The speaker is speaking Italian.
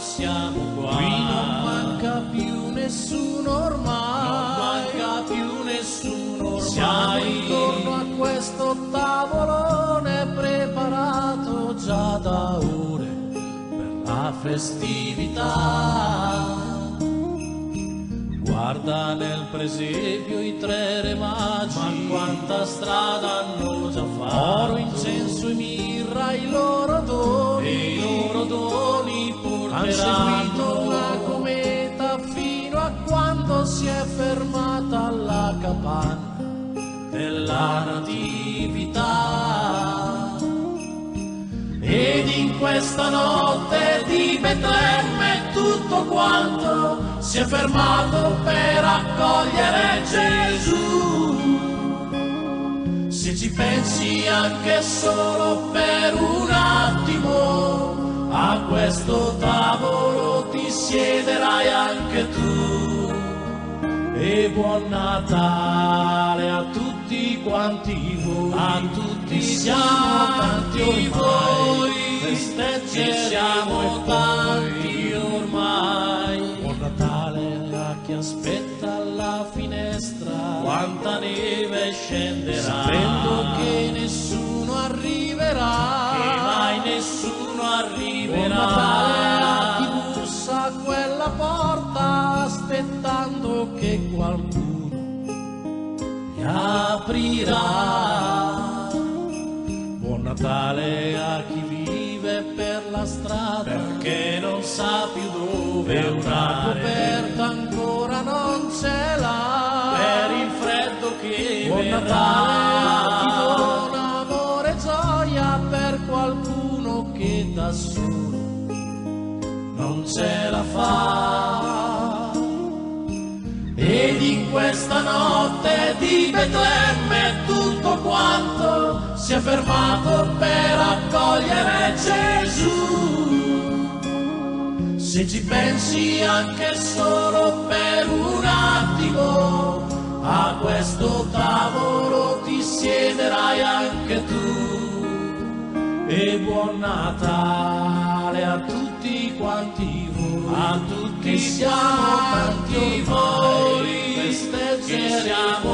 siamo qua. Qui non manca più nessuno ormai, non manca più nessuno ormai. Siamo intorno a questo tavolone preparato già da ore per la festività. Guarda nel presepio i tre re magi, Ma quanta strada hanno già fatto. oro, incenso e mirra, i loro doni, E i loro doni han porteranno. seguito una cometa fino a quando si è fermata alla capanna della natività. Ed in questa notte di Betlemme tutto quanto si è fermato per accogliere Gesù. Se ci pensi anche solo per un attimo, a questo tavolo ti siederai anche tu. E buon Natale a tutti quanti voi, A tutti siamo tanti voi, festeggeremo siamo tanti ormai. Buon Natale a chi aspetta alla finestra, Quanta neve scenderà, sapendo che nessuno arriverà. che mai nessuno Buon Natale a chi arriverà. bussa a quella porta, aspettando che qualcuno gli aprirà. Buon Natale a chi vive per la strada, Perché non sa più dove per una andare, coperta ancora non ce l'ha. per il freddo che Buon Natale a chi verrà. dona amore e gioia per qualcuno che da solo non ce la fa. Ed in questa notte di Betlemme tutto quanto si è fermato per accogliere Gesù. Se ci pensi anche solo per un attimo, a questo tavolo ti siederai anche tu. E buon Natale a tutti quanti voi, A tutti che siamo tanti voi, ormai, che festeggeremo